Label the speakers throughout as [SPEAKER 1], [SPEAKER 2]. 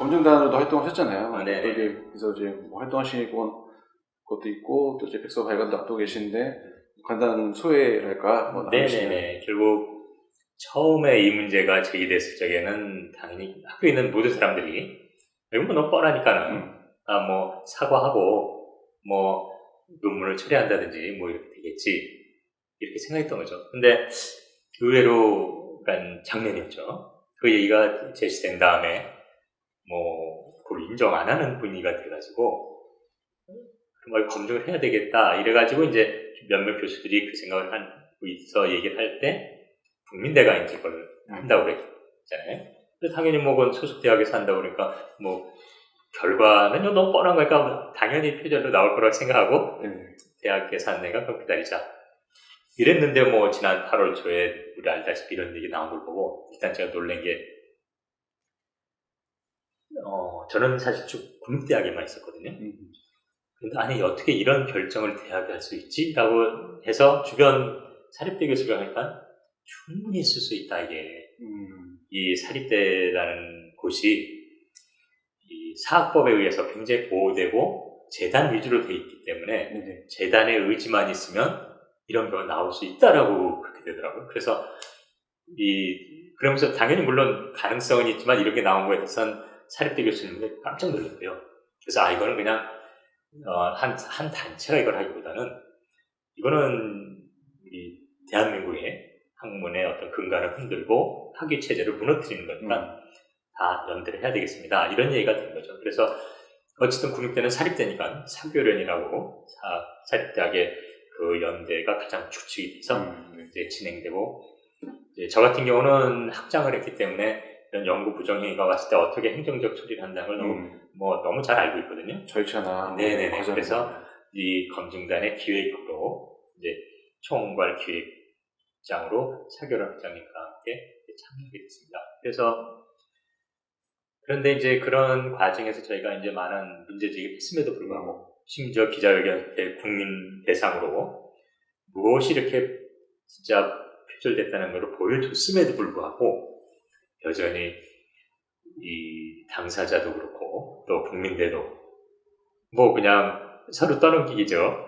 [SPEAKER 1] 검증단으로도 활동하셨잖아요.
[SPEAKER 2] 네.
[SPEAKER 1] 그래서 이제 뭐 활동하시고 것도 있고 또 이제 백서 발간도 앞두고 계신데 간단 소회랄까 뭐
[SPEAKER 2] 네네네. 결국 처음에 이 문제가 제기됐을 적에는 당연히 학교에 있는 모든 사람들이 이건 뭐 너무 뻔하니까는 뭐 사과하고 뭐 논문을 철회한다든지 뭐 이렇게 되겠지 이렇게 생각했던 거죠. 근데 의외로 약간 장면이었죠. 그 얘기가 제시된 다음에 뭐 그걸 인정 안 하는 분위기가 돼가지고 뭐 검증을 해야 되겠다 이래가지고 이제 몇몇 교수들이 그 생각을 하고 있어 얘기를 할 때 국민대가 이제 그걸 한다고 그랬잖아요. 근데 당연히 뭐 그건 소속 대학에서 한다고 그러니까 뭐 결과는 너무 뻔한 거니까 당연히 표절로 나올 거라고 생각하고 대학에서 한 애가 그럼 기다리자 이랬는데 뭐 지난 8월 초에 우리 알다시피 이런 얘기 나온 걸 보고 일단 제가 놀란 게 저는 사실 쭉 국립대학에만 있었거든요. 근데 아니 어떻게 이런 결정을 대학이 할 수 있지? 라고 해서 주변 사립대 교수가 하니까 충분히 있을 수 있다 이게 이 사립대라는 곳이 이 사학법에 의해서 굉장히 보호되고 재단 위주로 돼 있기 때문에 재단의 의지만 있으면 이런 경우가 나올 수 있다라고 그렇게 되더라고요. 그래서 그러면서 당연히 물론 가능성은 있지만 이런 게 나온 거에 대해서는 사립대 교수님들 깜짝 놀랐고요. 그래서 이거는 그냥 한 단체가 이걸 하기보다는 이거는 우리 대한민국의 학문의 어떤 근간을 흔들고 학위 체제를 무너뜨리는 거니까 다 연대를 해야 되겠습니다. 이런 얘기가 된 거죠. 그래서 어쨌든 국립대는 사립대니까 사교련이라고 사립대학의 그 연대가 가장 주축이 돼서 이제 진행되고 이제 저 같은 경우는 학장을 했기 때문에 이런 연구 부정행위가 왔을 때 어떻게 행정적 처리를 한다는 걸 너무 잘 알고 있거든요.
[SPEAKER 1] 절차나
[SPEAKER 2] 네네네. 그래서 이 검증단의 기획으로 이제 총괄 기획장으로 차결원 학장님과 함께 참여하게 됐습니다. 그런데 이제 그런 과정에서 저희가 이제 많은 문제제기를 했음에도 불구하고 심지어 기자회견 때 국민 대상으로 무엇이 이렇게 진짜 표절됐다는 걸 보여줬음에도 불구하고 여전히 이 당사자도 그렇고 또 국민대도 뭐 그냥 서로 떠넘기기죠.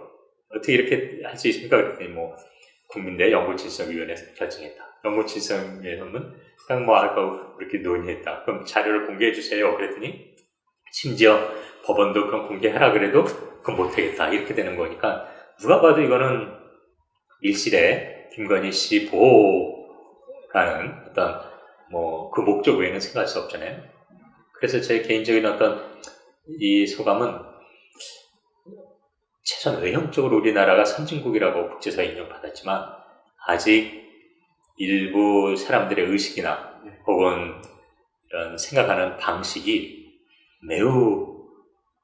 [SPEAKER 2] 어떻게 이렇게 할 수 있습니까? 그랬더니 뭐 국민대 연구칠성위원회에서 결정했다. 연구칠성위원회는 그냥 뭐 아까 이렇게 논의했다. 그럼 자료를 공개해 주세요. 그랬더니 심지어 법원도 그럼 공개하라 그래도 그건 못하겠다. 이렇게 되는 거니까 누가 봐도 이거는 일실에 김건희 씨 보호라는 어떤 뭐 그 목적 외에는 생각할 수 없잖아요. 그래서 제 개인적인 어떤 이 소감은 최소한 외형적으로 우리나라가 선진국이라고 국제사회 인정받았지만 아직 일부 사람들의 의식이나 혹은 이런 생각하는 방식이 매우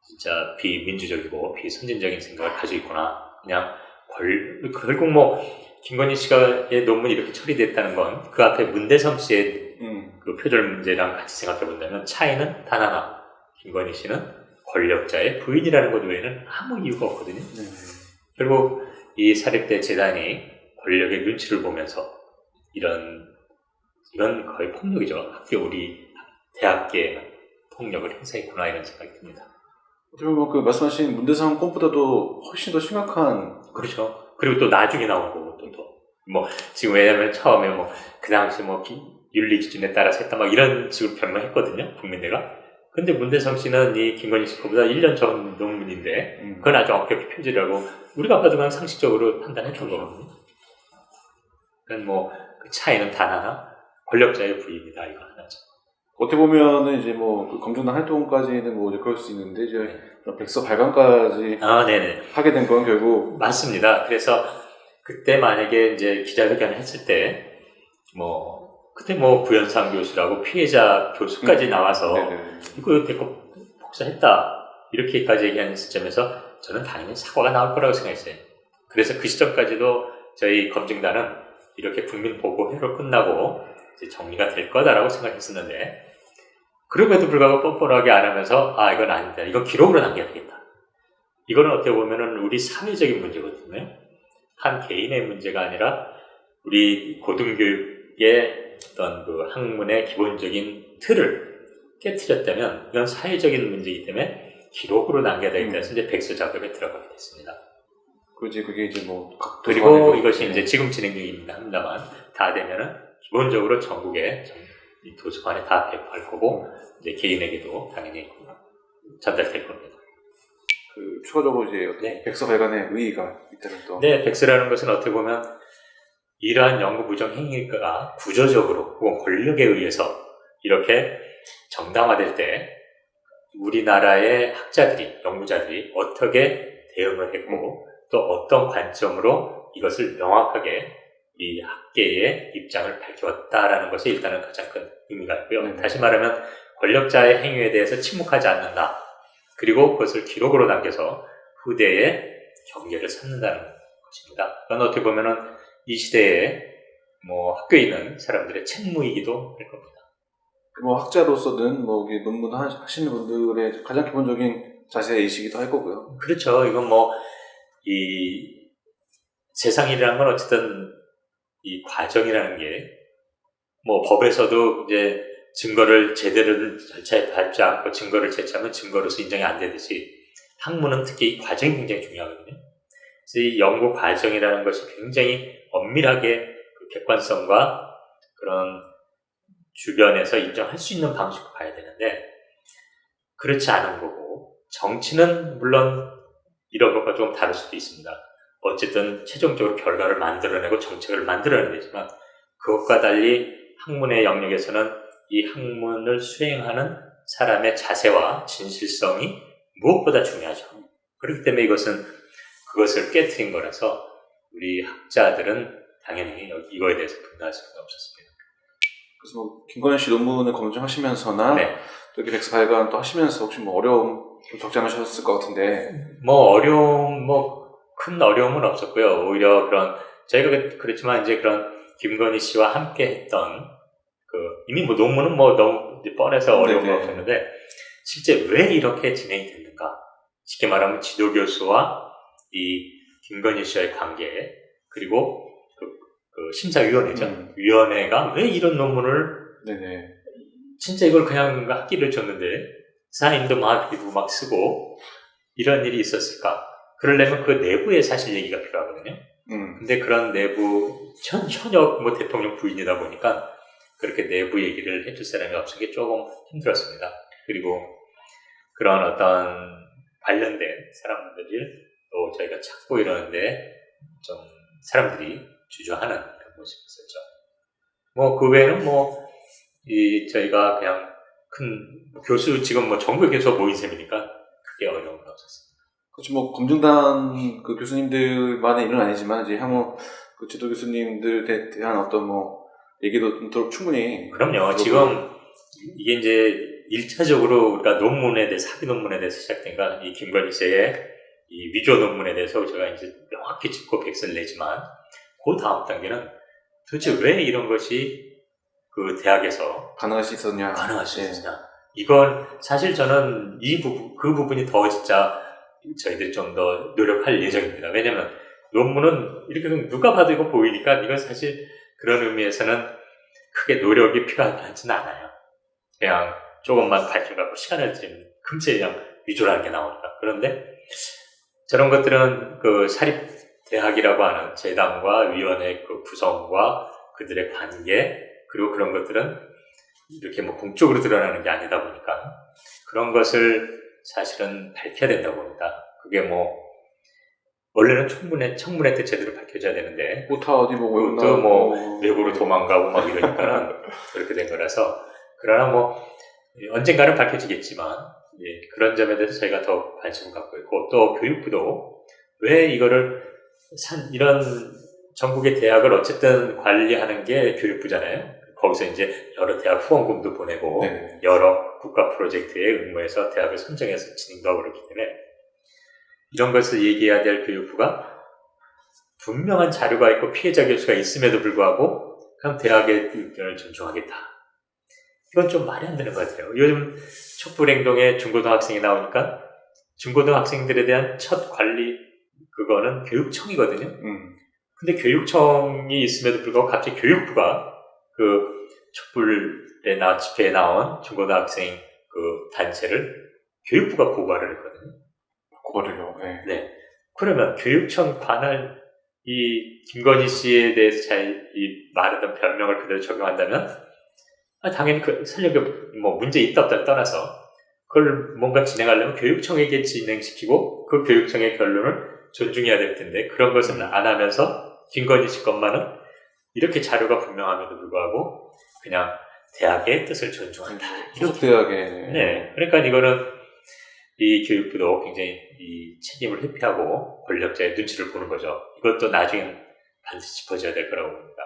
[SPEAKER 2] 진짜 비민주적이고 비선진적인 생각을 가지고 있구나. 그냥 결국 뭐 김건희 씨가의 논문이 이렇게 처리됐다는 건 그 앞에 문대성 씨의 그 표절 문제랑 같이 생각해 본다면 차이는 단 하나. 김건희 씨는 권력자의 부인이라는 것 외에는 아무 이유가 없거든요. 결국 이 사립대 재단이 권력의 눈치를 보면서 이건 거의 폭력이죠. 우리 대학계에 폭력을 행사했구나 이런 생각이 듭니다.
[SPEAKER 1] 뭐 그 말씀하신 문대성 건보다도 훨씬 더 심각한.
[SPEAKER 2] 그렇죠. 그리고 또 나중에 나온 거고 뭐 지금 왜냐면 처음에 뭐 그 당시 뭐 윤리 기준에 따라서 했다 막 이런 식으로 변명했거든요. 국민대가. 근데 문대성 씨는 이 김건희 씨 거보다 1년 전 논문인데 그건 아주 엄격히 표절이라고 우리가 봐도 그냥 상식적으로 판단했던 거거든요. 그러니까 뭐 그 차이는 단 하나 권력자의 부인이다 이거 하나죠.
[SPEAKER 1] 어떻게 보면은 이제 뭐 그 검증단 활동까지는 뭐 이제 그럴 수 있는데 이제 백서 발간까지 하게 된 건 결국
[SPEAKER 2] 맞습니다. 그래서 그때 만약에 이제 기자회견을 했을 때 그때 구현상 교수라고 피해자 교수까지 나와서 이거 대거 복사했다 이렇게까지 얘기하는 시점에서 저는 당연히 사과가 나올 거라고 생각했어요. 그래서 그 시점까지도 저희 검증단은 이렇게 국민보고회로 끝나고 이제 정리가 될 거다라고 생각했었는데 그럼에도 불구하고 뻔뻔하게 안 하면서 이건 아니다. 이건 기록으로 남겨야 되겠다. 이거는 어떻게 보면은 우리 사회적인 문제거든요. 한 개인의 문제가 아니라 우리 고등교육의 어떤 그 학문의 기본적인 틀을 깨트렸다면 이건 사회적인 문제이기 때문에 기록으로 남겨야 되기 때문에 이제 백서 작업에 들어가게 됐습니다.
[SPEAKER 1] 그게 이제 뭐
[SPEAKER 2] 그리고 이것이 이제 지금 진행 중입니다. 합니다만 다 되면은 기본적으로 전국에 도서관에 다 배포할 거고 이제 개인에게도 당연히 전달될 겁니다.
[SPEAKER 1] 추가적으로 이제 백서 발간의 의의가 있다면 또.
[SPEAKER 2] 네, 백서라는 것은 어떻게 보면 이러한 연구 부정 행위가 구조적으로 혹은 권력에 의해서 이렇게 정당화될 때 우리나라의 학자들이, 연구자들이 어떻게 대응을 했고 또 어떤 관점으로 이것을 명확하게 이 학계의 입장을 밝혀왔다라는 것이 일단은 가장 큰 의미가 있고요. 다시 말하면 권력자의 행위에 대해서 침묵하지 않는다. 그리고 그것을 기록으로 남겨서 후대에 경계를 삼는다는 것입니다. 그건 어떻게 보면은 이 시대에 학교에 있는 사람들의 책무이기도 할 겁니다.
[SPEAKER 1] 학자로서든 논문 하시는 분들의 가장 기본적인 자세이시기도 할 거고요.
[SPEAKER 2] 그렇죠. 이건 이 세상이라는 건 어쨌든 이 과정이라는 게 법에서도 이제 증거를 제대로 절차에 밟지 않고 증거를 제시하면 증거로서 인정이 안 되듯이 학문은 특히 이 과정이 굉장히 중요하거든요. 그래서 이 연구 과정이라는 것이 굉장히 엄밀하게 그 객관성과 그런 주변에서 인정할 수 있는 방식으로 가야 되는데 그렇지 않은 거고 정치는 물론 이런 것과 좀 다를 수도 있습니다. 어쨌든 최종적으로 결과를 만들어내고 정책을 만들어내지만 그것과 달리 학문의 영역에서는 이 학문을 수행하는 사람의 자세와 진실성이 무엇보다 중요하죠. 그렇기 때문에 이것은 그것을 깨트린 거라서 우리 학자들은 당연히 이거에 대해서 분노할 수가 없었습니다.
[SPEAKER 1] 그래서 김건희 씨 논문을 검증하시면서나 또 이렇게 백서 발간 또 하시면서 혹시 어려움 좀 적지 않으셨을 것 같은데
[SPEAKER 2] 큰 어려움은 없었고요. 오히려 저희가 그렇지만 이제 그런 김건희 씨와 함께 했던 이미 논문은 너무 뻔해서 어려움은 없었는데 실제 왜 이렇게 진행이 됐는가? 쉽게 말하면 지도 교수와 이 김건희 씨와의 관계 그리고 그 심사위원회죠. 위원회가 왜 이런 논문을 진짜 이걸 그냥 학기를 줬는데 사인도 막 쓰고 이런 일이 있었을까? 그러려면 그 내부에 사실 얘기가 필요하거든요. 근데 그런 내부 현역 대통령 부인이다 보니까 그렇게 내부 얘기를 해줄 사람이 없은 게 조금 힘들었습니다. 그리고 그런 어떤 관련된 사람들을 또 저희가 찾고 이러는데 좀 사람들이 주저하는 그런 모습이 있었죠. 그 외에는 저희가 그냥 큰 교수 지금 전국 교수가 모인 셈이니까 크게 어려움은 없었습니다.
[SPEAKER 1] 그렇죠. 검증단 교수님들만의 일은 아니지만 이제 향후 지도 교수님들에 대한 어떤 얘기도 충분히.
[SPEAKER 2] 그럼요. 지금 이게 이제 1차적으로 우리가 논문에 대해서, 학위 논문에 대해서 시작된가, 이 김건희 씨의 이 위조 논문에 대해서 제가 이제 명확히 짚고 백서를 내지만, 그 다음 단계는 도대체 왜 이런 것이 그 대학에서
[SPEAKER 1] 가능할 수 있었냐.
[SPEAKER 2] 이건 사실 저는 그 부분이 더 진짜 저희들이 좀 더 노력할 예정입니다. 왜냐면 논문은 이렇게 누가 봐도 이거 보이니까 이건 사실 그런 의미에서는 크게 노력이 필요하지는 않아요. 그냥 조금만 관심 갖고 시간을 들이면 금세 그냥 위조라는 게 나오니까. 그런데 저런 것들은 그 사립대학이라고 하는 재단과 위원회 그 구성과 그들의 관계 그리고 그런 것들은 이렇게 공적으로 드러나는 게 아니다 보니까 그런 것을 사실은 밝혀야 된다고 봅니다. 그게 원래는 청문회 때 제대로 밝혀져야 되는데
[SPEAKER 1] 다 어디
[SPEAKER 2] 또 외부로 도망가고 이러니까는 그렇게 된 거라서 그러나 언젠가는 밝혀지겠지만 그런 점에 대해서 저희가 더 관심을 갖고 있고 또 교육부도 왜 이거를 이런 전국의 대학을 어쨌든 관리하는 게 교육부잖아요. 거기서 이제 여러 대학 후원금도 보내고 여러 국가 프로젝트에 응모해서 대학을 선정해서 진행도 하고 그렇기 때문에 이런 것을 얘기해야 될 교육부가 분명한 자료가 있고 피해자 교수가 있음에도 불구하고 그냥 대학의 의견을 존중하겠다. 이건 좀 말이 안 되는 것 같아요. 요즘 촛불행동에 중고등학생이 나오니까 중고등학생들에 대한 첫 관리 그거는 교육청이거든요. 근데 교육청이 있음에도 불구하고 갑자기 교육부가 그 촛불 집회에 나온 중고등학생 그 단체를 교육부가 고발을 했거든요.
[SPEAKER 1] 고발을요. 네.
[SPEAKER 2] 네. 그러면 교육청 관할 이 김건희 씨에 대해서 이 말하던 별명을 그대로 적용한다면 당연히 그 설령 뭐 문제 있다 없다 떠나서 그걸 뭔가 진행하려면 교육청에게 진행시키고 그 교육청의 결론을 존중해야 될 텐데 그런 것은 안 하면서 김건희 씨 것만은 이렇게 자료가 분명함에도 불구하고 그냥 대학의 뜻을 존중한다.
[SPEAKER 1] 소속 대학에.
[SPEAKER 2] 네. 그러니까 이거는 이 교육부도 굉장히 이 책임을 회피하고 권력자의 눈치를 보는 거죠. 이것도 나중에 반드시 짚어져야 될 거라고 봅니다.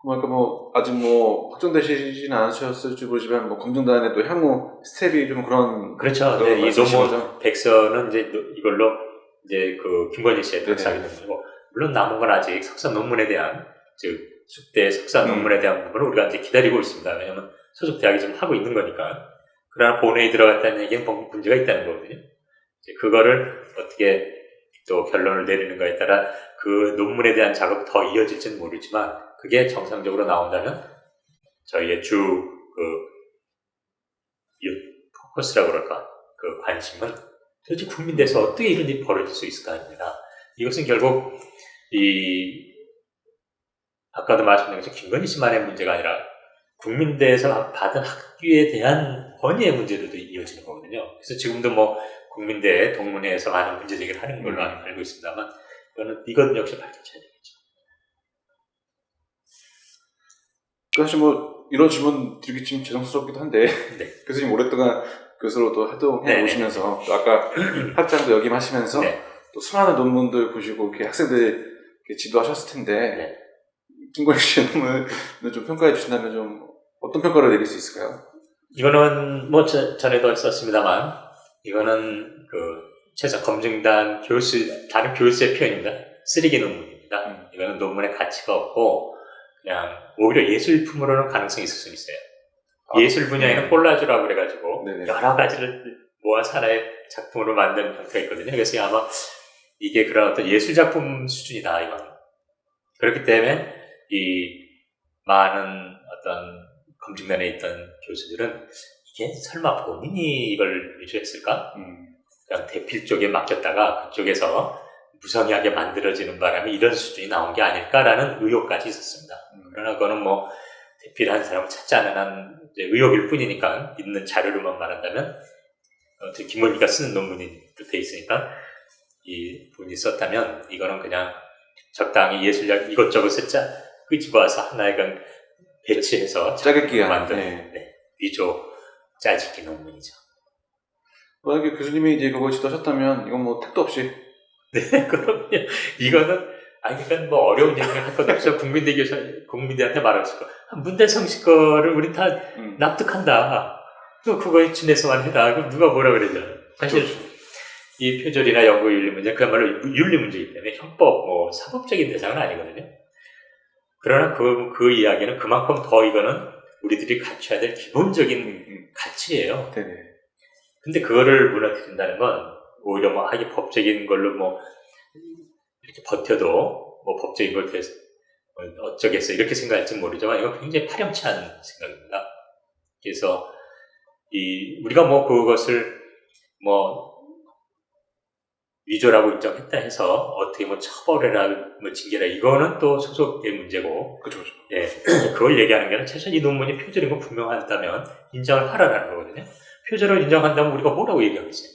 [SPEAKER 1] 그러니까 뭐 아직 뭐 확정되시진 않으셨을지 모르지만 뭐 검증단에도 향후 스텝이 좀 그런.
[SPEAKER 2] 그렇죠. 네, 이 논문 백서는 이제 이걸로 이제 그 김건희 씨의 박사학위 논문이고 물론 남은 건 아직 석사 논문에 대한 즉 숙대 석사 논문에 대한 부분을 우리가 이제 기다리고 있습니다. 왜냐하면 소속 대학이 지금 하고 있는 거니까. 그러나 본회의에 들어갔다는 얘기는 문제가 있다는 거거든요. 이제 그거를 어떻게 또 결론을 내리는가에 따라 그 논문에 대한 작업이 더 이어질지는 모르지만 그게 정상적으로 나온다면 저희의 포커스라고 그럴까 그 관심은 도대체 국민대에서 어떻게 이런 일이 벌어질 수 있을까 합니다. 이것은 결국 아까도 말씀드린 것처럼 김건희 씨만의 문제가 아니라 국민대에서 받은 학위에 대한 권위의 문제로도 이어지는 거거든요. 그래서 지금도 뭐 국민대 동문회에서 많은 문제 제기를 하는 걸로 알고 있습니다만 이건 역시 밝혀져야 되겠죠.
[SPEAKER 1] 사실 뭐 이런 질문 드리기 좀 죄송스럽기도 한데
[SPEAKER 2] 네.
[SPEAKER 1] 교수님 오랫동안 교수로도 활동해 오시면서 또 아까 학장도 역임하시면서 또 수많은 논문들 보시고 이렇게 학생들 이렇게 지도하셨을 텐데 김건희 씨 논문을 좀 평가해 주신다면 좀 어떤 평가를 내릴 수 있을까요? 이거는
[SPEAKER 2] 뭐 전에도 썼습니다만 이거는 최소 검증단 다른 교수의 표현입니다. 쓰레기 논문입니다. 이거는 논문의 가치가 없고 그냥 오히려 예술품으로는 가능성이 있을 수 있어요. 예술 분야에는 콜라주라고 그래가지고 여러 가지를 모아서 하나의 작품으로 만드는 형태가 있거든요. 그래서 아마 이게 그런 어떤 예술 작품 수준이다 이건. 그렇기 때문에 이 많은 어떤 검증단에 있던 교수들은 이게 설마 본인이 이걸 위조했을까? 그냥 대필 쪽에 맡겼다가 그쪽에서 무성의하게 만들어지는 바람에 이런 수준이 나온 게 아닐까라는 의혹까지 있었습니다. 그러나 그거는 뭐 대필한 사람을 찾지 않은 한 이제 의혹일 뿐이니까 있는 자료로만 말한다면 김건희가 쓰는 논문이 돼 있으니까 이 분이 썼다면 이거는 그냥 적당히 예술작 이것저것 끄집어와서 하나의 배치해서
[SPEAKER 1] 짜깁기가
[SPEAKER 2] 만든 위조 짜집기 논문이죠.
[SPEAKER 1] 만약에 교수님이 이제 그걸 지도하셨다면 이건 뭐 택도 없이.
[SPEAKER 2] 네, 그럼요. 이거는 그러니까 뭐 어려운 얘기를 할 것 없어. 국민대한테 말할 수 있고 문대성 씨 거를 우리 다 납득한다. 그거에 준해서만 해라. 그럼 누가 뭐라 그러죠. 사실 이 표절이나 연구윤리 문제 그야말로 윤리 문제이기 때문에 형법, 사법적인 대상은 아니거든요. 그러나 그 이야기는 그만큼 더 이거는 우리들이 갖춰야 될 기본적인 가치예요.
[SPEAKER 1] 네네.
[SPEAKER 2] 근데 그거를 무너뜨린다는 건 오히려 이게 법적인 걸로 이렇게 버텨도 법적인 걸 대해서 어쩌겠어 이렇게 생각할지 모르지만 이건 굉장히 파렴치한 생각입니다. 그래서 우리가 그것을 위조라고 인정했다 해서 어떻게 처벌해라 징계라 이거는 또 소속의 문제고
[SPEAKER 1] 그렇죠.
[SPEAKER 2] 예, 그걸 얘기하는 게 아니라 최소한 이 논문이 표절인 거 분명하다면 인정을 하라는 거거든요. 표절을 인정한다면 우리가 뭐라고 얘기하겠어요?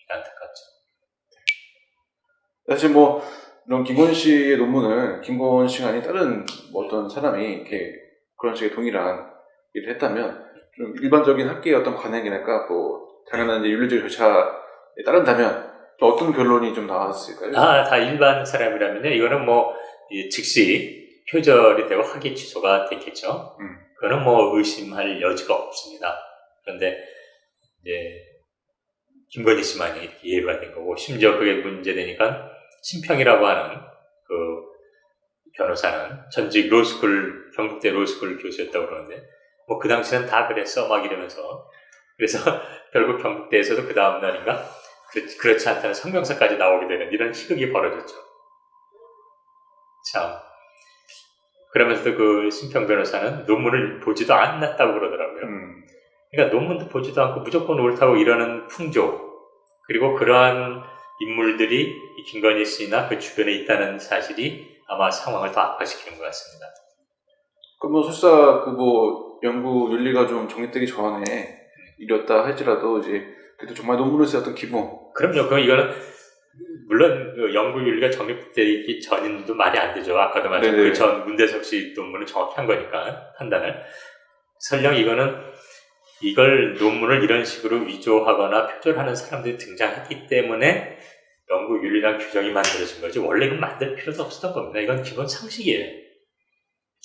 [SPEAKER 2] 안타깝죠.
[SPEAKER 1] 사실 이런 김건희 씨의 논문을 김건희 씨가 아닌 다른 어떤 사람이 이렇게 그런 식의 동일한 일을 했다면 좀 일반적인 학계의 어떤 관행이랄까 당연한 이제 윤리적 절차에 따른다면 또 어떤 결론이 좀 나왔을까요?
[SPEAKER 2] 다 일반 사람이라면요. 이거는 즉시 표절이 되고 학위 취소가 됐겠죠. 그거는 의심할 여지가 없습니다. 그런데 이제 김건희 씨만이 이렇게 예외가 된 거고 심지어 그게 문제되니까 심평이라고 하는 변호사는 전직 경북대 로스쿨 교수였다고 그러는데 그 당시는 다 그랬어 이러면서 그래서 결국 경북대에서도 그 다음 날인가 그렇지 않다는 성명서까지 나오게 되는 이런 희극이 벌어졌죠. 참 그러면서도 그 심평 변호사는 논문을 보지도 않았다고 그러더라고요. 그러니까 논문도 보지도 않고 무조건 옳다고 이러는 풍조, 그리고 그러한 인물들이 이 김건희 씨나 그 주변에 있다는 사실이 아마 상황을 더 악화시키는 것 같습니다.
[SPEAKER 1] 그럼 뭐 설사 그 뭐 연구 윤리가 좀 정립되기 전에 일이었다 할지라도 이제 그래도 정말 논문을 쓰였던 기본.
[SPEAKER 2] 그럼요. 이거는 물론 그 연구 윤리가 정립되기 전인도 말이 안 되죠. 아까도 말씀 그 전 문대석 씨 논문은 정확히 한 거니까 판단을. 설령 이걸 논문을 이런 식으로 위조하거나 표절하는 사람들이 등장했기 때문에 연구 윤리란 규정이 만들어진 거지 원래 이건 만들 필요도 없었던 겁니다. 이건 기본 상식이에요.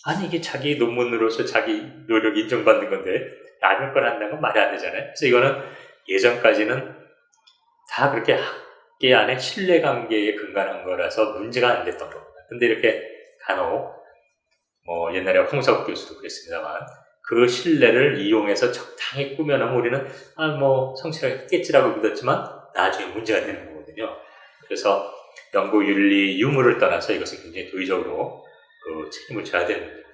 [SPEAKER 2] 아니 이게 자기 논문으로서 자기 노력 인정받는 건데 남의 걸 한다는 건 말이 안 되잖아요. 그래서 이거는 예전까지는 다 그렇게 학계 안에 신뢰관계에 근간한 거라서 문제가 안 됐던 겁니다. 근데 이렇게 간혹 뭐 옛날에 홍석 교수도 그랬습니다만 그 신뢰를 이용해서 적당히 꾸며놓으면 우리는 뭐 성실하게 했겠지라고 믿었지만 나중에 문제가 되는 거거든요. 그래서 연구 윤리 유무를 떠나서 이것은 굉장히 도의적으로 책임을 져야 되는 문제입니다.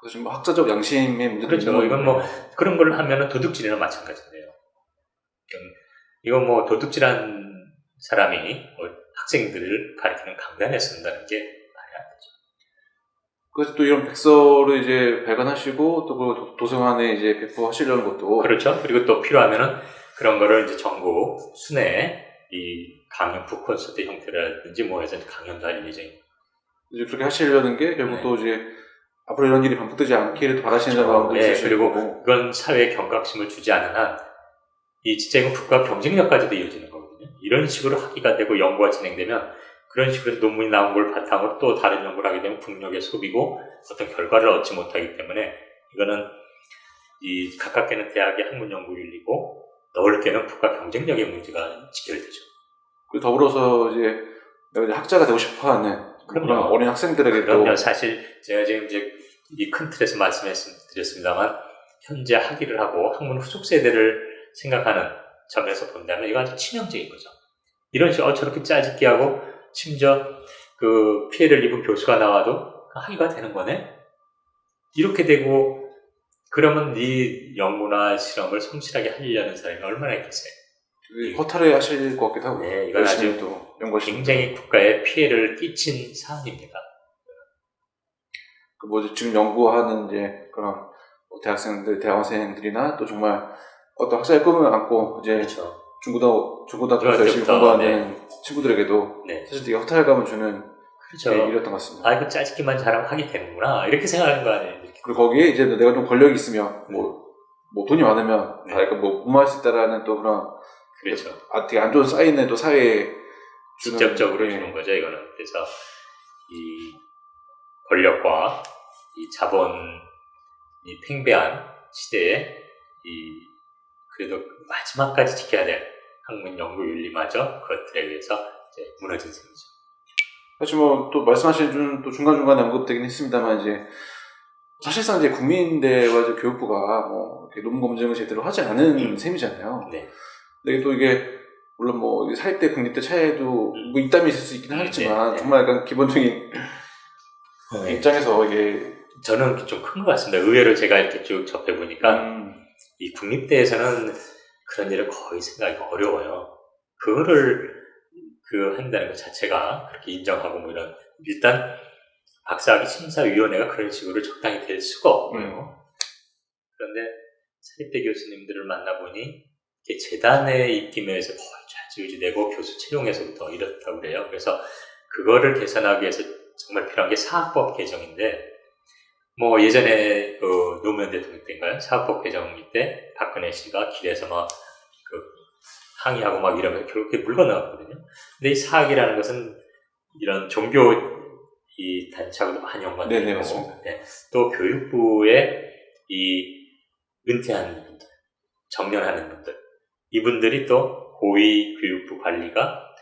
[SPEAKER 1] 그래서 뭐 학자적 양심의 문제도
[SPEAKER 2] 그렇죠.
[SPEAKER 1] 있는
[SPEAKER 2] 이건 뭐 그런 걸 하면은 도둑질이나 마찬가지인데요. 이건 뭐 도둑질한 사람이 학생들을 가르치는 강단에 쓴다는 게 말이 안 되죠.
[SPEAKER 1] 그래서 또 이런 백서를 이제 발간하시고 또 그 도서관에 이제 배포하시려는 것도
[SPEAKER 2] 그렇죠. 그리고 또 필요하면은 그런 거를 이제 전국 순회 이 강연 북콘서트 형태라든지 뭐 해서 강연도 할 예정입니다.
[SPEAKER 1] 이제 그렇게 하시려는 게 결국 또 이제 앞으로 이런 일이 반복되지 않기를 바라시는 마음도 있으실
[SPEAKER 2] 그리고
[SPEAKER 1] 거고.
[SPEAKER 2] 그건 사회에 경각심을 주지 않은 한 진짜 이건 국가 경쟁력까지도 이어지는 거거든요. 이런 식으로 학위가 되고 연구가 진행되면 그런 식으로 논문이 나온 걸 바탕으로 또 다른 연구를 하게 되면 국력의 소비고 어떤 결과를 얻지 못하기 때문에 이거는 이 가깝게는 대학의 학문연구윤리고 넓게는 국가 경쟁력의 문제가 직결되죠.
[SPEAKER 1] 그리고 더불어서 이제 내가 이제 학자가 되고 싶어하는 그런 어린 학생들에게도
[SPEAKER 2] 그럼요. 사실 제가 지금 이제 이 큰 틀에서 말씀드렸습니다만 현재 학위를 하고 학문 후속 세대를 생각하는 점에서 본다면 이거 아주 치명적인 거죠. 이런 식으로 저렇게 짜집기 하고 심지어 그 피해를 입은 교수가 나와도 학위가 되는 거네? 이렇게 되고 그러면 이 연구나 실험을 성실하게 하려는 사람이 얼마나 있겠어요?
[SPEAKER 1] 허탈해 하실 것 같기도 하고.
[SPEAKER 2] 네, 이건 아주 굉장히 국가에 피해를 끼친 사안입니다.
[SPEAKER 1] 뭐 지금 연구하는 이제 그런 대학생들, 대학원생들이나 또 정말 어떤 학사의 꿈을 안고 이제
[SPEAKER 2] 그렇죠.
[SPEAKER 1] 중고등학교 열심히 공부하는 친구들에게도 사실 되게 허탈감을 주는
[SPEAKER 2] 그렇죠.
[SPEAKER 1] 일이었던 것 같습니다.
[SPEAKER 2] 이거 짜집기만 잘하면 하게 되는구나 이렇게 생각하는 거 아니에요? 이렇게.
[SPEAKER 1] 그리고 거기에 이제 내가 좀 권력이 있으면 뭐 돈이 많으면 그러니까 뭐 무마할 수 있다라는 또 그런
[SPEAKER 2] 그렇죠.
[SPEAKER 1] 되게 안 좋은 사인을 또 사회에
[SPEAKER 2] 직접적으로 주는 거죠 이거는. 그래서 이 권력과 이 자본이 팽배한 시대에 그래도 마지막까지 지켜야 될 학문 연구 윤리마저 그것들에 의해서 이제 무너진 셈이죠.
[SPEAKER 1] 사실 뭐 또 말씀하신 또 중간중간에 언급되긴 했습니다만 이제 사실상 이제 국민대와 이제 교육부가 뭐 이렇게 논문 검증을 제대로 하지 않은 셈이잖아요.
[SPEAKER 2] 네.
[SPEAKER 1] 근데 또 이게 물론 뭐 사립대 국립대 차이도 뭐 있다면 있을 수 있긴 하겠지만 정말 약간 기본적인 입장에서 이게
[SPEAKER 2] 저는 좀 큰 것 같습니다. 의외로 제가 이렇게 쭉 접해보니까 이 국립대에서는 그런 일을 거의 생각하기 어려워요. 그거를 한다는 것 자체가 그렇게 인정하고 뭐 이런 일단 박사학위 심사위원회가 그런 식으로 적당히 될 수가 없고요. 그런데 사립대 교수님들을 만나보니 재단의 입김에서 거의 좌지우지되고 교수 채용에서부터 이렇다고 그래요. 그래서 그거를 개선하기 위해서 정말 필요한 게 사학법 개정인데 뭐 예전에 노무현 대통령 때인가요? 사학법 개정일 때 박근혜 씨가 길에서 막 항의하고 막 이러면 결국에 물건 나왔거든요. 근데 이 사학이라는 것은 이런 종교 이 단체하고도 많이 연관되어 있고 또 교육부의 이 은퇴하는 분들, 정년하는 분들 이분들이 또 고위 교육부 관리가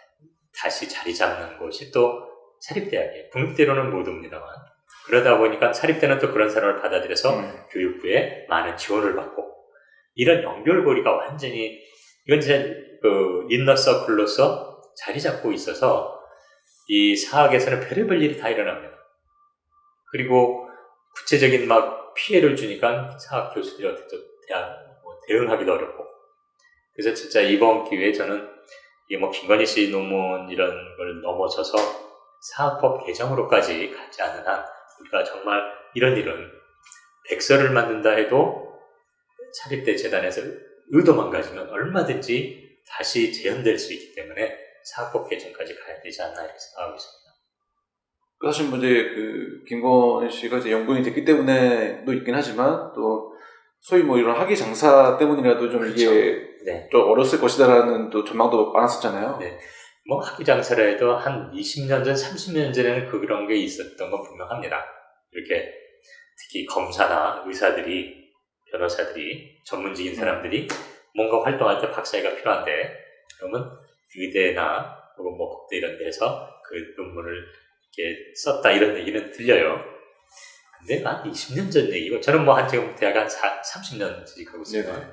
[SPEAKER 2] 다시 자리 잡는 곳이 또 사립대학이에요. 국립대로는 못 옵니다만 그러다 보니까 사립대는 또 그런 사람을 받아들여서 교육부에 많은 지원을 받고 이런 연결고리가 완전히 이건 이제 인너서클로서 자리 잡고 있어서 이 사학에서는 별의별 일이 다 일어납니다. 그리고 구체적인 막 피해를 주니까 사학 교수들이 어떻게 대응하기도 어렵고. 그래서 진짜 이번 기회에 저는 이게 뭐 김건희 씨 논문 이런 걸 넘어서서 사학법 개정으로까지 가지 않는 한 우리가 정말 이런 일은 백서를 만든다 해도 차립대 재단에서 의도만 가지면 얼마든지 다시 재현될 수 있기 때문에 사학법 개정까지 가야 되지 않나 이렇게 생각하고 있습니다.
[SPEAKER 1] 사실 뭐 이제 김건희 씨가 이제 영부인이 됐기 때문에도 있긴 하지만 또 소위 뭐 이런 학위 장사 때문이라도 좀
[SPEAKER 2] 그렇죠.
[SPEAKER 1] 이게
[SPEAKER 2] 네.
[SPEAKER 1] 좀 어렸을 것이다라는 또 전망도 많았었잖아요.
[SPEAKER 2] 네. 뭐 학위 장사라 해도 한 20년 전, 30년 전에는 그런 게 있었던 건 분명합니다. 이렇게 특히 검사나 의사들이, 변호사들이, 전문직인 사람들이 뭔가 활동할 때 박사회가 필요한데 그러면 의대나 혹은 뭐 국대 이런 데서 그 논문을 이렇게 썼다 이런 얘기는 들려요. 근데 한 20년 전 얘기고 저는 뭐 한 지금 대학 한 30년 지직하고 있습니다.
[SPEAKER 1] 네네.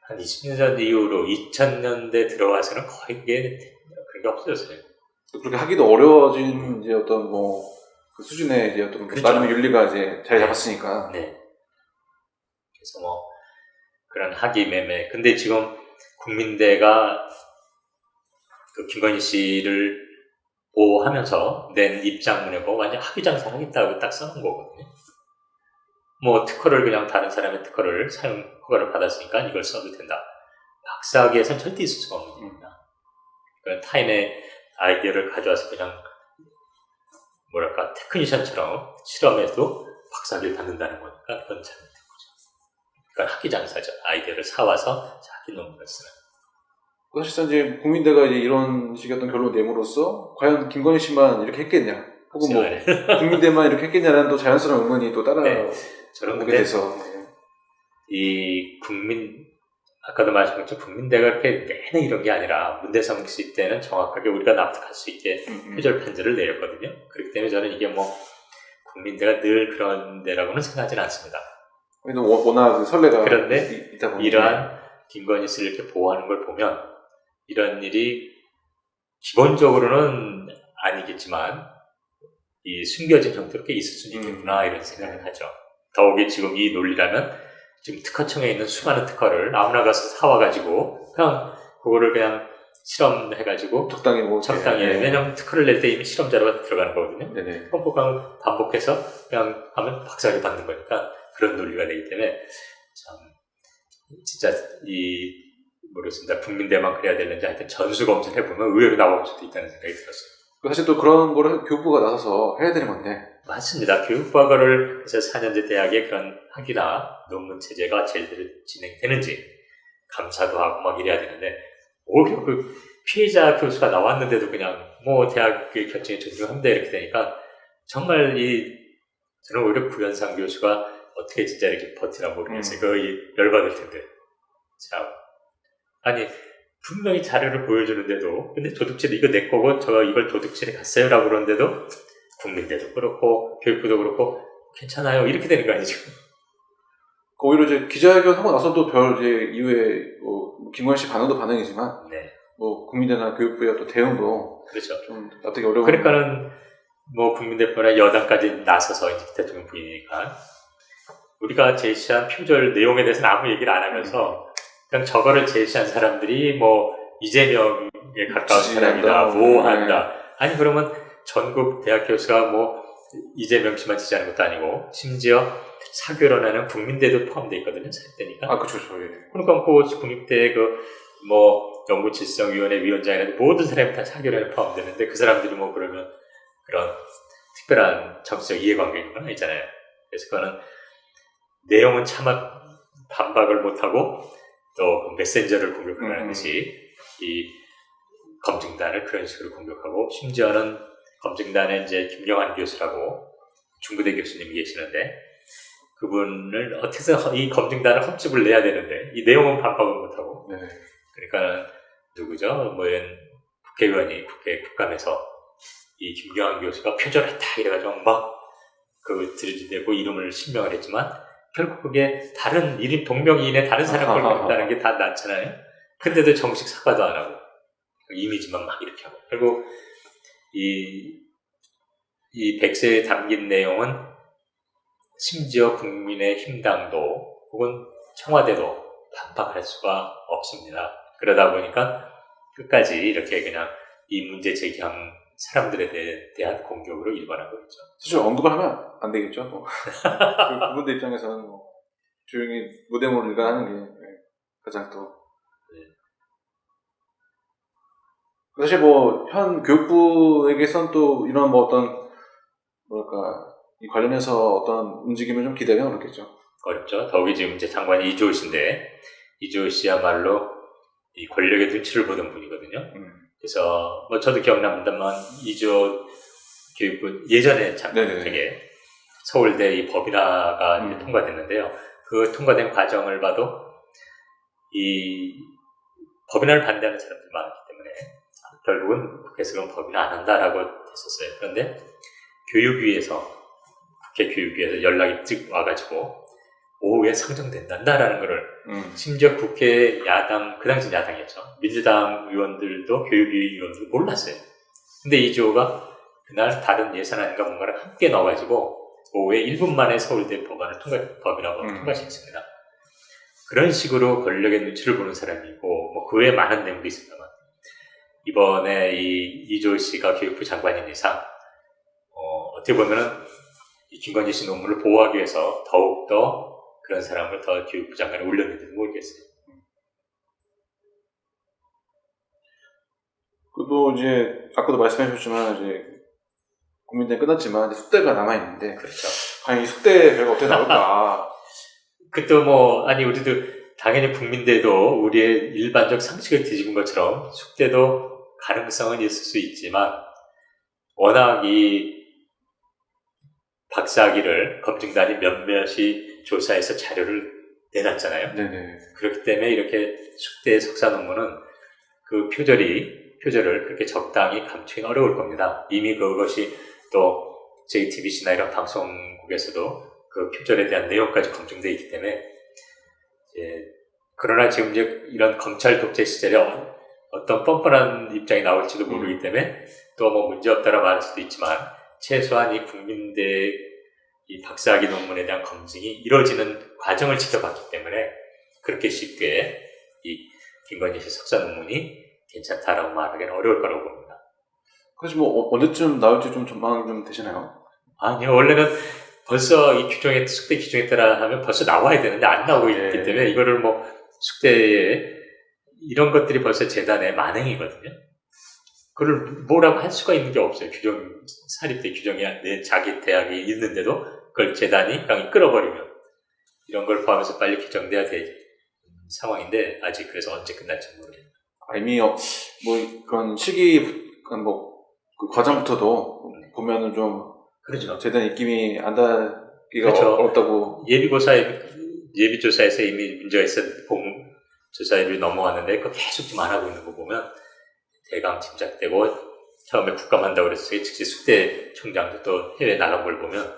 [SPEAKER 2] 한 20년 전 이후로 2000년대 들어와서는 거의 그게 그런 게 없어졌어요.
[SPEAKER 1] 그렇게 하기도 어려워진 이제 어떤 뭐 그 수준의 이제 어떤
[SPEAKER 2] 그렇죠.
[SPEAKER 1] 나름의 윤리가 이제 자리 잡았으니까.
[SPEAKER 2] 네. 그래서 뭐 그런 학위 매매. 근데 지금 국민대가 그 김건희 씨를 보호하면서 낸 입장문에 뭐 완전 학위 장사하겠다고 딱 써놓은 거거든요. 뭐 특허를 그냥 다른 사람의 특허를 사용 허가를 받았으니까 이걸 써도 된다. 박사학위에서는 절대 있을 수가 없는 겁니다. 그러니까 타인의 아이디어를 가져와서 그냥 뭐랄까 테크니션처럼 실험해도 박사학위를 받는다는 거니까 그건 잘못된 거죠. 그러니까 학위 장사죠. 아이디어를 사와서 자기 논문을 쓰는.
[SPEAKER 1] 사실상 이제 국민대가 이제 이런 식의 어떤 결론을 내므로써 과연 김건희 씨만 이렇게 했겠냐, 혹은 뭐 국민대만 이렇게 했겠냐라는 또 자연스러운 의문이 또 따라오게 돼서
[SPEAKER 2] 이 아까도 말씀한 것처럼 국민대가 그렇게 내내 이런 게 아니라 문대성 씨 때는 정확하게 우리가 납득할 수 있게 표절 편지를 내렸거든요. 그렇기 때문에 저는 이게 뭐 국민대가 늘 그런 데라고는 생각하지는 않습니다.
[SPEAKER 1] 워낙 선례가
[SPEAKER 2] 그런데
[SPEAKER 1] 있다 보니
[SPEAKER 2] 이러한 김건희 씨를 이렇게 보호하는 걸 보면 이런 일이 기본적으로는 아니겠지만 이 숨겨진 형태로 꽤 있을 수 있겠구나 이런 생각을 하죠. 더욱이 지금 이 논리라면 지금 특허청에 있는 수많은 특허를 아무나 가서 사와가지고 그냥 그거를 그냥 실험해가지고
[SPEAKER 1] 적당히
[SPEAKER 2] 왜냐면 특허를 낼 때 이미 실험 자료가 들어가는 거거든요.
[SPEAKER 1] 네네.
[SPEAKER 2] 그냥 반복해서 그냥 하면 박사학위 받는 거니까 그런 논리가 되기 때문에 참 진짜 모르겠습니다. 국민대만 그래야 되는지 하여튼 전수검증 해보면 의외로 나올 수도 있다는 생각이 들었어요.
[SPEAKER 1] 사실 또 그런 거를 교육부가 나서서 해야 되는 건데.
[SPEAKER 2] 맞습니다. 교육부가를 해서 4년제 대학에 그런 학위나 논문 체제가 제대로 진행되는지 감사도 하고 막 이래야 되는데 오히려 그 피해자 교수가 나왔는데도 그냥 뭐 대학의 결정에 존중합니다 이렇게 되니까 정말 저는 오히려 구현상 교수가 어떻게 진짜 이렇게 버티나 모르겠어요. 거의 열받을 텐데. 참. 아니 분명히 자료를 보여주는데도 근데 도둑질 이거 내 거고 이걸 도둑질해 갔어요 라고 그러는데도 국민대도 그렇고 교육부도 그렇고 괜찮아요 이렇게 되는 거 아니죠?
[SPEAKER 1] 오히려 이제 기자회견 하고 나서도 이후에 김건희 씨 반응도 반응이지만
[SPEAKER 2] 네.
[SPEAKER 1] 뭐 국민대나 교육부의 또 대응도
[SPEAKER 2] 그렇죠.
[SPEAKER 1] 좀 납득이 어려운.
[SPEAKER 2] 그러니까는 뭐 국민대표나 여당까지 나서서 이제 대통령 부인이니까 우리가 제시한 표절 내용에 대해서는 아무 얘기를 안 하면서 그냥 저거를 제시한 사람들이 뭐 이재명에 가까운 사람이다, 뭐 한다. 아니 그러면 전국 대학 교수가 뭐 이재명 씨만 지지하는 것도 아니고 심지어 사교련하는 국민대도 포함되어 있거든요. 사교대니까.
[SPEAKER 1] 아 그렇죠. 예.
[SPEAKER 2] 그러니까 그 국립대 뭐 연구질성위원회 위원장이나 모든 사람이 다 사교련에 포함되는데 그 사람들이 뭐 그러면 그런 특별한 정치적 이해관계 있는 건 아니잖아요. 그래서 그거는 내용은 차마 반박을 못하고 또 메신저를 공격하는 듯이 이 검증단을 그런 식으로 공격하고 심지어는 검증단에 이제 김경환 교수라고 중부대 교수님이 계시는데 그분을 어떻게 해서 이 검증단을 헛집을 내야 되는데 이 내용은 반박을 못하고 그러니까 누구죠? 국회의원이 국회 국감에서 이 김경환 교수가 표절했다 이래가지고 막 들이대고 이름을 실명을 했지만 결국 그게 다른 동명이인의 다른 사람 걸 한다는 게 다 낫잖아요. 근데도 정식 사과도 안 하고 이미지만 막 이렇게 하고 결국 이 백서에 담긴 내용은 심지어 국민의힘당도 혹은 청와대도 반박할 수가 없습니다. 그러다 보니까 끝까지 이렇게 그냥 이 문제 제기한 사람들에 대한 공격으로 일관한 거죠.
[SPEAKER 1] 사실 언급을 하면 안 되겠죠. 뭐. 그분들 입장에서는 뭐 조용히 무대모를 일관하는 게 가장 또 사실 뭐 현 교육부에게선 또 이런 뭐 어떤 뭐랄까 이 관련해서 어떤 움직임을 좀 기대하면 어렵겠죠.
[SPEAKER 2] 어렵죠. 더욱이 지금 이제 장관이 이주호 씨인데 이주호 씨야말로 이 권력의 눈치를 보던 분이거든요. 그래서 뭐 저도 기억납니다만 이주호 교육부 예전에 잠깐 되게 서울대 이 법인화가 이제 통과됐는데요. 그 통과된 과정을 봐도 이 법인화를 반대하는 사람들이 많았기 때문에 결국은 국회에서 법인화 안 한다라고 했었어요. 그런데 국회 교육위에서 연락이 쭉 와가지고 오후에 상정된다라는 거를 심지어 국회 야당, 그 당시 야당이었죠. 민주당 의원들도 교육위 의원들도 몰랐어요. 근데 이주호가 그날 다른 예산안과 뭔가를 함께 넣어가지고 오후에 1분 만에 서울대 법인화법을 통과시켰습니다. 그런 식으로 권력의 눈치를 보는 사람이고 뭐 그 외에 많은 내용도 있습니다만 이번에 이 이주호 씨가 교육부 장관인 이상 어떻게 보면은 이 김건희 씨 논문을 보호하기 위해서 더욱더 그런 사람을 더 교육부 장관에 올렸는지도 모르겠어요.
[SPEAKER 1] 그리고 이제 아까도 말씀해 주셨지만 이제 국민대회 끝났지만 이제 숙대가 남아 있는데
[SPEAKER 2] 그렇죠.
[SPEAKER 1] 과연 이 숙대 결과 어떻게 나올까?
[SPEAKER 2] 그것도 뭐 아니 우리도 당연히 국민대도 우리의 일반적 상식을 뒤집은 것처럼 숙대도 가능성은 있을 수 있지만 워낙 이 박사학위를 검증단이 몇몇이 조사해서 자료를 내놨잖아요.
[SPEAKER 1] 네네.
[SPEAKER 2] 그렇기 때문에 이렇게 숙대 석사 논문은 그 표절을 그렇게 적당히 감추기는 어려울 겁니다. 이미 그것이 또 JTBC나 이런 방송국에서도 그 표절에 대한 내용까지 검증되어 있기 때문에 그러나 지금 이제 이런 검찰 독재 시절에 어떤 뻔뻔한 입장이 나올지도 모르기 때문에 또 뭐 문제없다라 말할 수도 있지만 최소한 이 국민대 이 박사학위 논문에 대한 검증이 이루어지는 과정을 지켜봤기 때문에 그렇게 쉽게 이 김건희 씨 석사 논문이 괜찮다라고 말하기는 어려울 거라고 봅니다.
[SPEAKER 1] 그래서 뭐 언제쯤 나올지 좀 전망 좀 되시나요?
[SPEAKER 2] 아니요, 원래는 벌써 이 숙대 규정에 따라 하면 벌써 나와야 되는데 안 나오고 있기 때문에 이거를 뭐 숙대에 이런 것들이 벌써 재단의 만행이거든요. 그걸 뭐라고 할 수가 있는 게 없어요. 사립대 규정이 내 자기 대학이 있는데도 그걸 재단이 그냥 끌어버리면 이런 걸 포함해서 빨리 규정돼야 될 상황인데 아직 그래서 언제 끝날지 모르겠어요.
[SPEAKER 1] 이미 뭐 그런 시기 뭐 그 과정부터도 보면은 좀
[SPEAKER 2] 그렇죠.
[SPEAKER 1] 재단 입김이 안 닿기가
[SPEAKER 2] 그렇죠.
[SPEAKER 1] 어렵다고.
[SPEAKER 2] 예비조사에서 이미 문제가 있어 조사율이 넘어왔는데 그거 계속 지금 안 하고 있는 거 보면 대강 짐작되고 처음에 국감한다고 그랬어요. 즉시 숙대 총장도 또 해외 나간 걸 보면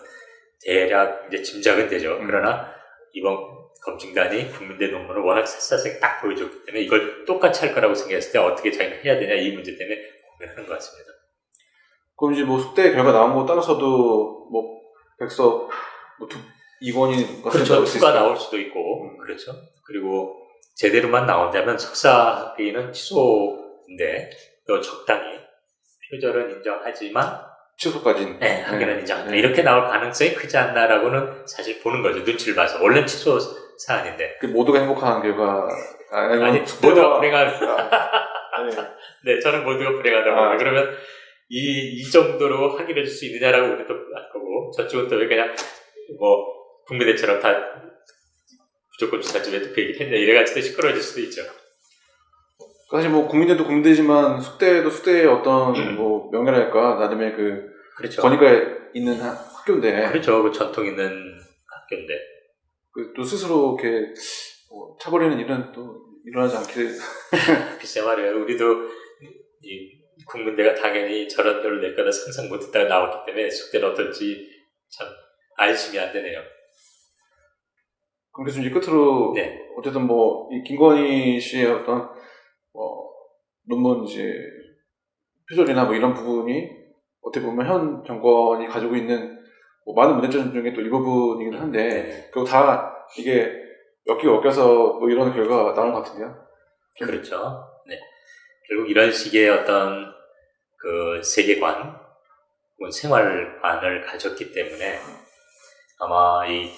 [SPEAKER 2] 대략 이제 짐작은 되죠. 그러나 이번 검증단이 국민대 논문을 워낙 샅샅하게 딱 보여줬기 때문에 이걸 똑같이 할 거라고 생각했을 때 어떻게 자기는 해야 되냐 이 문제 때문에 고민하는 것 같습니다.
[SPEAKER 1] 그럼 이제 뭐 숙대 결과 나온 거 따라서도 뭐 백석 뭐 이권이
[SPEAKER 2] 그렇죠. 수가 나올 수도 있고 그렇죠. 그리고 제대로만 나온다면 석사 학위는 취소인데 또 적당히 표절은 인정하지만
[SPEAKER 1] 취소까지는
[SPEAKER 2] 학위는 인정한다. 이렇게 나올 가능성이 크지 않나라고는 사실 보는 거죠. 눈치를 봐서. 원래는 취소 사안인데.
[SPEAKER 1] 그 모두가 행복한 결과
[SPEAKER 2] 아니 모두가 불행하다. 네, 저는 모두가 불행하다고. 그러면 이 정도로 학위를 줄 수 있느냐라고 우리도 할 거고 저쪽은 또 왜 그냥 뭐 국민대처럼 다 무조건 주사지 왜 그 얘기를 했냐 이래가지고 시끄러워질 수도 있죠.
[SPEAKER 1] 사실 뭐 국민대도 국민대지만 숙대도 숙대의 어떤 뭐 명예랄까 나름의
[SPEAKER 2] 그렇죠.
[SPEAKER 1] 권위가 있는 학교인데.
[SPEAKER 2] 그렇죠. 그 전통 있는 학교인데.
[SPEAKER 1] 또 스스로 이렇게 차버리는 일은 또 일어나지 않게.
[SPEAKER 2] 글쎄 말이에요. 우리도 이 국민대가 당연히 저런 별을 낼 거다 상상 못했다가 나왔기 때문에 숙대는 어떨지 참 안심이 안 되네요.
[SPEAKER 1] 그래서 이제 끝으로 어쨌든 뭐 이 김건희 씨의 어떤 논문 이제 표절이나 뭐 이런 부분이 어떻게 보면 현 정권이 가지고 있는 뭐 많은 문제점 중에 또 일부분이긴 한데
[SPEAKER 2] 네.
[SPEAKER 1] 그리고 다 이게 엮여서 뭐 이런 결과가 나온 것 같은데요.
[SPEAKER 2] 그렇죠. 네. 결국 이런 식의 어떤 그 세계관, 혹은 생활관을 가졌기 때문에 아마 이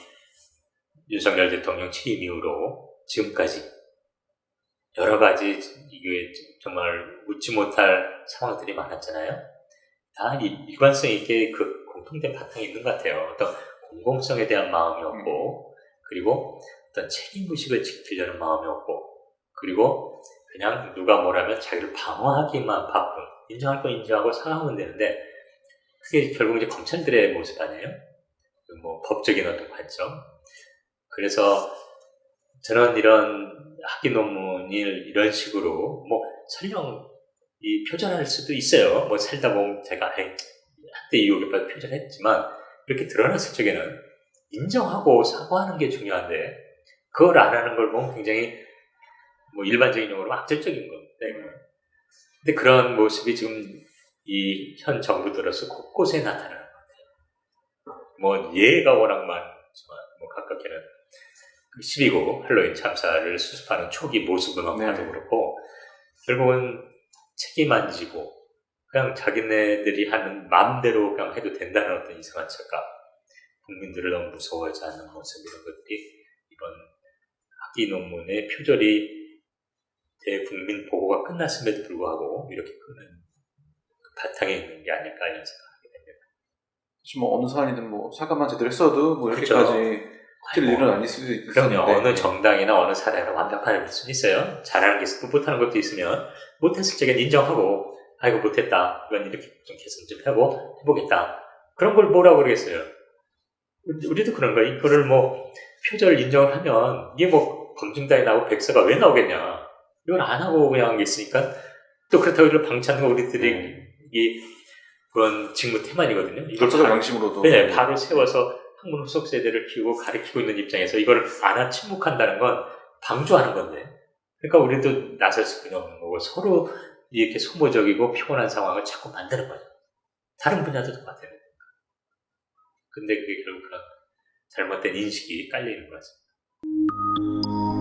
[SPEAKER 2] 윤석열 대통령 취임 이후로 지금까지 여러 가지 이게 정말 웃지 못할 상황들이 많았잖아요. 다 일관성 있게 그 공통된 바탕이 있는 것 같아요. 어떤 공공성에 대한 마음이 없고, 그리고 어떤 책임의식을 지키려는 마음이 없고, 그리고 그냥 누가 뭐라면 자기를 방어하기만 바쁜, 인정할 건 인정하고 사과하면 되는데, 그게 결국 이제 검찰들의 모습 아니에요? 뭐 법적인 어떤 관점. 그래서 저는 이런 학위 논문을 이런 식으로 뭐 설령 이 표절할 수도 있어요. 뭐 살다 보면 제가 한때 이후에 표절했지만 이렇게 드러났을 적에는 인정하고 사과하는 게 중요한데 그걸 안 하는 걸 보면 굉장히 뭐 일반적인 용어로 악질적인 겁니다. 근데 그런 모습이 지금 이 현 정부 들어서 곳곳에 나타나는 것 같아요. 뭐 예가 워낙 많지만 뭐 가깝게는 12구 할로윈 참사를 수습하는 초기 모습은 봐도 그렇고 결국은 책임 안 지고 그냥 자기네들이 하는 마음대로 그냥 해도 된다는 어떤 이상한 착각, 국민들을 너무 무서워하지 않는 모습, 이런 것들이 이번 학위 논문의 표절이 대국민 보고가 끝났음에도 불구하고 이렇게 끄는 바탕에 있는 게 아닐까 이런 생각하게 됩니다.
[SPEAKER 1] 뭐 어느 사안이든 뭐 사과만 제대로 했어도 뭐
[SPEAKER 2] 그렇죠.
[SPEAKER 1] 이렇게까지 틀 일은 아닐 수도 있는데.
[SPEAKER 2] 그럼요. 어느 정당이나 어느 사례나 완벽한 수는 있어요. 잘하는 게 있고 못하는 것도 있으면 못했을 적엔 인정하고 아이고 못했다. 이건 이렇게 좀 개선 좀 하고 해보겠다. 그런 걸 뭐라고 그러겠어요. 우리도 그런 거야. 이거를 뭐 표절 인정을 하면 이게 뭐 검증단이 나오고 백서가 왜 나오겠냐. 이걸 안 하고 그냥 있으니까 또 그렇다고 이걸 방치하는 거 우리들이 이 그런 직무 태만이거든요. 이걸
[SPEAKER 1] 각자적 양심으로도.
[SPEAKER 2] 네, 바로 세워서 학문 후속 세대를 키우고 가르치고 있는 입장에서 이걸 안 침묵한다는 건 방조하는 건데. 그러니까 우리도 나설 수밖에 없는 거고 서로 이렇게 소모적이고 피곤한 상황을 자꾸 만드는 거죠. 다른 분야도 똑같아요. 근데 그게 결국 그런 잘못된 인식이 깔려 있는 것 같습니다.